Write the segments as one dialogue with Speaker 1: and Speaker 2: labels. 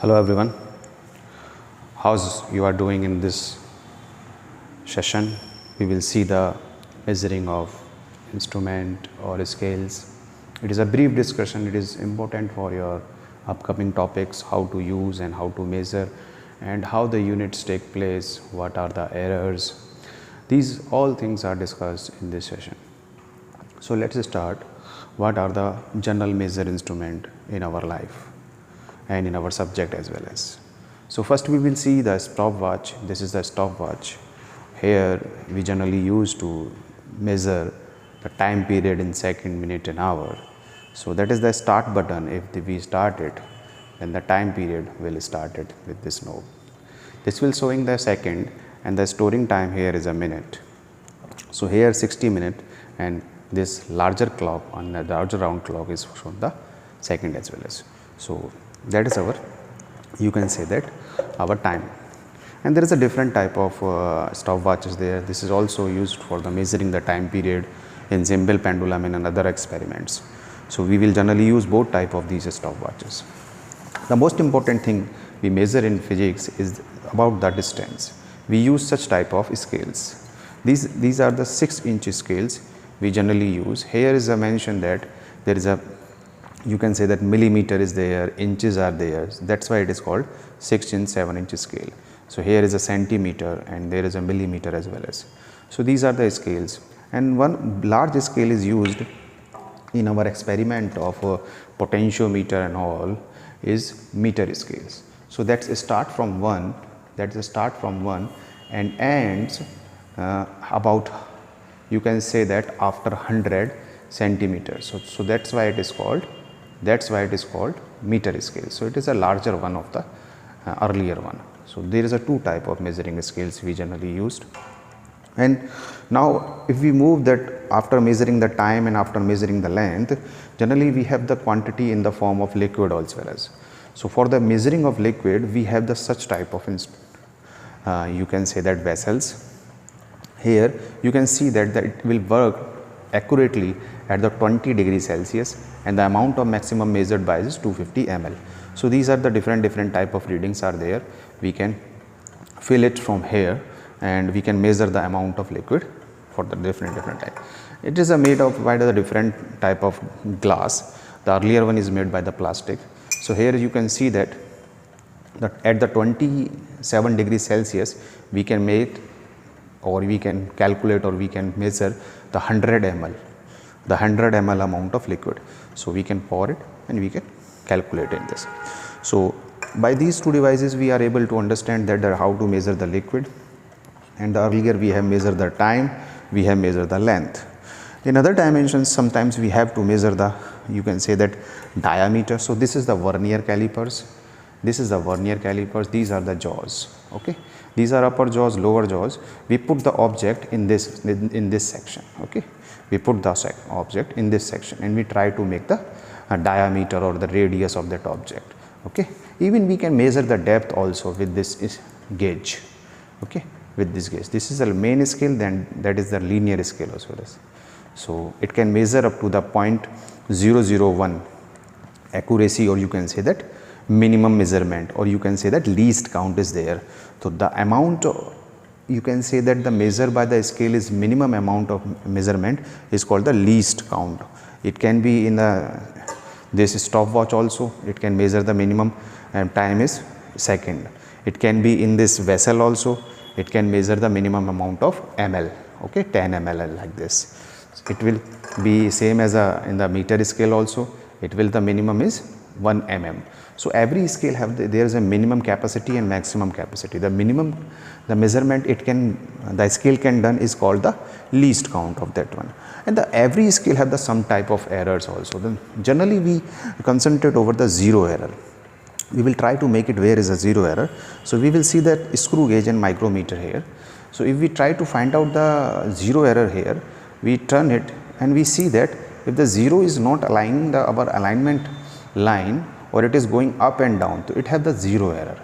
Speaker 1: Hello everyone, how's you are doing in this session? We will see the measuring of instrument or scales. It is a brief discussion. It is important for your upcoming topics, how to use and how to measure and how the units take place, what are the errors. These all things are discussed in this session. So let's start. What are the general measure instrument in our life and in our subject as well as. So first we will see the stopwatch. This is the stopwatch. Here we generally use to measure the time period in second, minute and hour. So that is the start button. If we start it, then the time period will start it with this knob. This will showing the second and the storing time here is a minute. So here 60 minutes and this larger clock on the larger round clock is shown the second as well as. So that is our, you can say that our time. And there is a different type of stopwatches there. This is also used for the measuring the time period in simple pendulum and other experiments. So we will generally use both type of these stopwatches. The most important thing we measure in physics is about the distance. We use such type of scales. These are the 6-inch scales we generally use. Here is a mention that there is a, you can say that millimeter is there, inches are there. That's why it is called 6-inch, 7-inch scale. So here is a centimeter and there is a millimeter as well as. So these are the scales, and one large scale is used in our experiment of potentiometer and all is meter scales. So that's a start from 1, that's a start from 1 and ends about, you can say that after 100 centimeters. So that's why it is called, meter scale. So it is a larger one of the earlier one. So there is a two type of measuring scales we generally used. And now if we move that after measuring the time and after measuring the length, generally we have the quantity in the form of liquid as well as. So for the measuring of liquid we have the such type of you can say that vessels. Here you can see that it will work accurately at the 20 degrees Celsius and the amount of maximum measured by is 250 ml. So these are the different type of readings are there. We can fill it from here and we can measure the amount of liquid for the different type. It is made of by the different type of glass. The earlier one is made by the plastic. So here you can see that at the 27 degrees Celsius we can make or we can calculate or we can measure the 100 ml, the 100 ml amount of liquid. So we can pour it and we can calculate in this. So by these two devices we are able to understand that how to measure the liquid, and earlier we have measured the time, we have measured the length. In other dimensions sometimes we have to measure the, you can say that diameter. So this is the Vernier calipers. This is the Vernier calipers. These are the jaws. Okay, these are upper jaws, lower jaws. We put the object in this section. Okay, we put the object in this section and we try to make the diameter or the radius of that object. Okay, even we can measure the depth also with this gauge. Okay, with this gauge. This is the main scale, then that is the linear scale as well as. So it can measure up to the 0.001 accuracy, or you can say that minimum measurement, or you can say that least count is there. So the amount, you can say that the measure by the scale is minimum amount of measurement is called the least count. It can be in this stopwatch also, it can measure the minimum and time is second. It can be in this vessel also, it can measure the minimum amount of ml. Okay, 10 ml like this. It will be same as in the meter scale also, it will, the minimum is 1 mm. So every scale have there is a minimum capacity and maximum capacity. The minimum, the measurement it can, the scale can done is called the least count of that one. And the every scale have the some type of errors also. Then generally we concentrate over the zero error. We will try to make it where is a zero error. So we will see that screw gauge and micrometer here. So if we try to find out the zero error here, we turn it and we see that if the zero is not aligning our alignment line, or it is going up and down, so it have the zero error.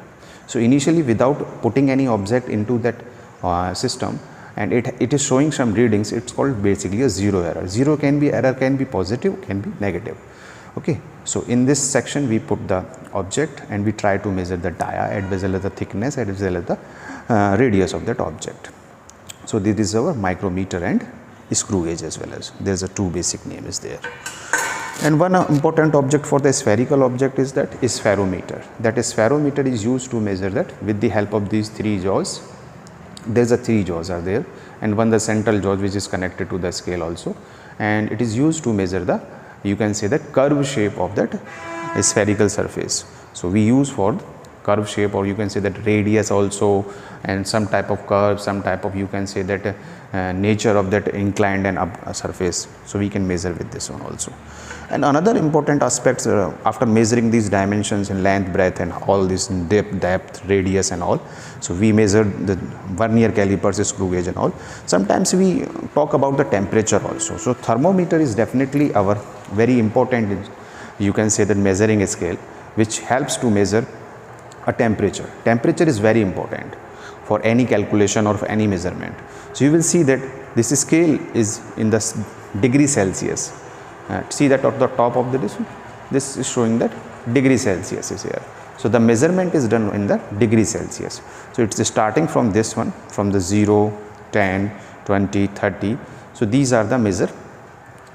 Speaker 1: So initially without putting any object into that system and it is showing some readings, it's called basically a zero error. Zero can be, error can be positive, can be negative. Okay, So in this section we put the object and we try to measure the dia as well as the thickness as well as the radius of that object. So this is our micrometer and screw gauge as well as there is a two basic name is there. And one important object for the spherical object is that is ferrometer. That is ferrometer is used to measure that with the help of these three jaws. There is a three jaws are there and one the central jaw which is connected to the scale also, and it is used to measure the, you can say, the curve shape of that spherical surface. So we use for curve shape, or you can say that radius also, and some type of curve, some type of, you can say that nature of that inclined and up surface. So we can measure with this one also. And another important aspects after measuring these dimensions in length, breadth and all this depth, radius and all, so we measure the Vernier calipers, screw gauge and all. Sometimes we talk about the temperature also. So thermometer is definitely our very important, you can say, that measuring scale which helps to measure a temperature. Temperature is very important for any calculation or for any measurement. So you will see that this scale is in the degree Celsius. See that at the top of this is showing that degree Celsius is here. So the measurement is done in the degree Celsius. So it's starting from this one, from the 0, 10, 20, 30. So these are the measure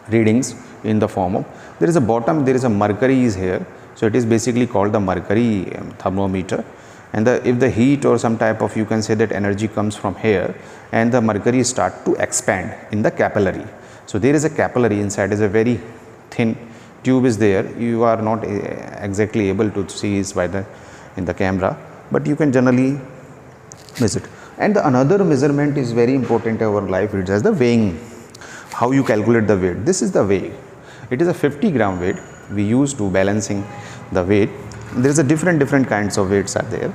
Speaker 1: readings in the form of, there is a bottom, there is a mercury is here. So it is basically called the mercury thermometer. And if the heat or some type of, you can say that energy comes from here, and the mercury start to expand in the capillary. So there is a capillary inside, is a very thin tube is there. You are not exactly able to see it by the in the camera, but you can generally measure it. And the another measurement is very important in our life. It is the weighing. How you calculate the weight? This is the weight. It is a 50 gram weight we use to balancing the weight. There is a different kinds of weights are there.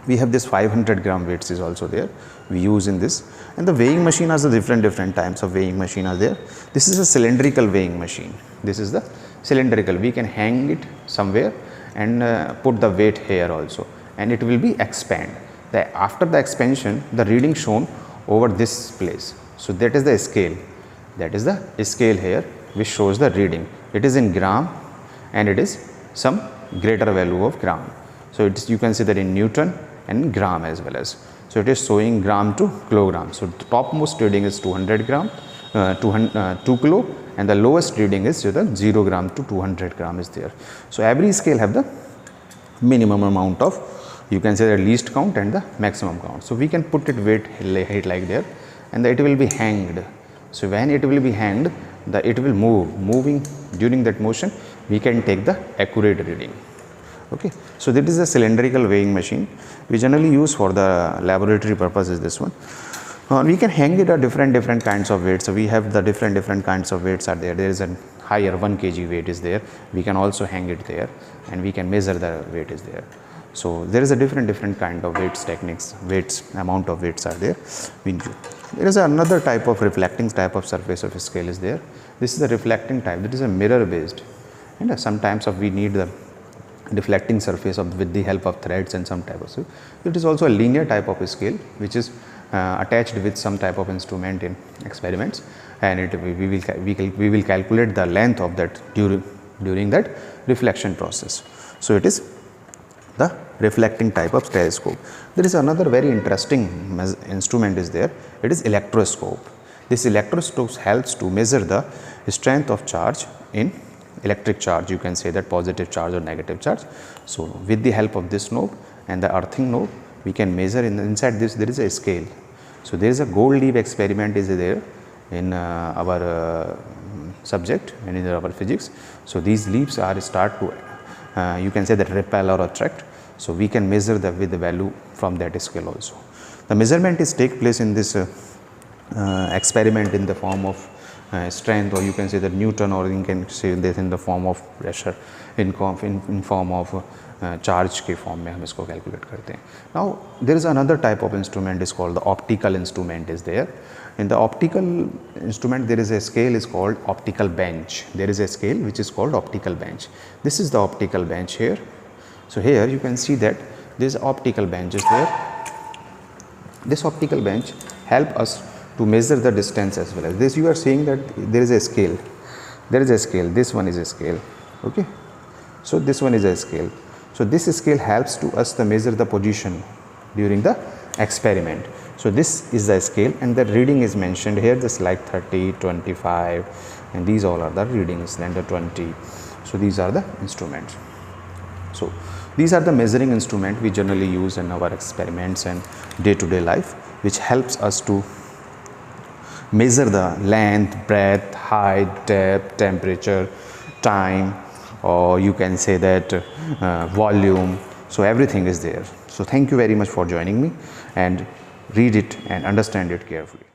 Speaker 1: We have this 500 gram weights is also there we use in this, and the weighing machine has a different types of weighing machine are there. This is a cylindrical weighing machine. This is the cylindrical. We can hang it somewhere and put the weight here also, and it will be expand. After the expansion, the reading shown over this place. So that is the scale. That is the scale here which shows the reading. It is in gram and it is some greater value of gram. So it is, you can see that in Newton and gram as well as. So it is showing gram to kilogram. So the topmost reading is 200 gram, 2 kilo, and the lowest reading is 0 gram to 200 gram is there. So every scale have the minimum amount of, you can say the least count and the maximum count. So we can put it weight like there, and it will be hanged. So when it will be hanged, it will moving during that motion, we can take the accurate reading. Okay, so this is a cylindrical weighing machine we generally use for the laboratory purpose is this one. We can hang it at different kinds of weights. So we have the different kinds of weights are there. There is a higher 1 kg weight is there. We can also hang it there, and we can measure the weight is there. So there is a different kind of weights techniques, amount of weights are there. There is another type of reflecting type of surface of scale is there. This is a reflecting type. That is a mirror based, and sometimes we need the deflecting surface with the help of threads and some type of so it is also a linear type of scale which is attached with some type of instrument in experiments, and we will calculate the length of that during that reflection process. So it is the reflecting type of telescope. There is another very interesting instrument is there. It is electroscope. This electroscope helps to measure the strength of charge in electric charge, you can say that positive charge or negative charge. So with the help of this knob and the earthing knob, we can measure inside this there is a scale. So there is a gold leaf experiment is there in our subject and in our physics. So these leaves are start to you can say that repel or attract. So we can measure with the value from that scale also. The measurement is take place in this experiment in the form of strength, or you can say that Newton, or you can say this in the form of pressure in form of charge के form में हम इसको calculate करते हैं. Now there is another type of instrument is called the optical instrument is there. In the optical instrument there is a scale is called optical bench. There is a scale which is called optical bench. This is the optical bench here. So here you can see that this optical bench is there. This optical bench help us to measure the distance as well as this. You are seeing that there is a scale. There is a scale. This one is a scale. Okay. So this one is a scale. So this scale helps to us to measure the position during the experiment. So this is the scale, and the reading is mentioned here, just like 30, 25, and these all are the readings, then the 20. So these are the instruments. So these are the measuring instruments we generally use in our experiments and day-to-day life, which helps us to measure the length, breadth, height, depth, temperature, time, or you can say that volume. So everything is there. So thank you very much for joining me, and read it and understand it carefully.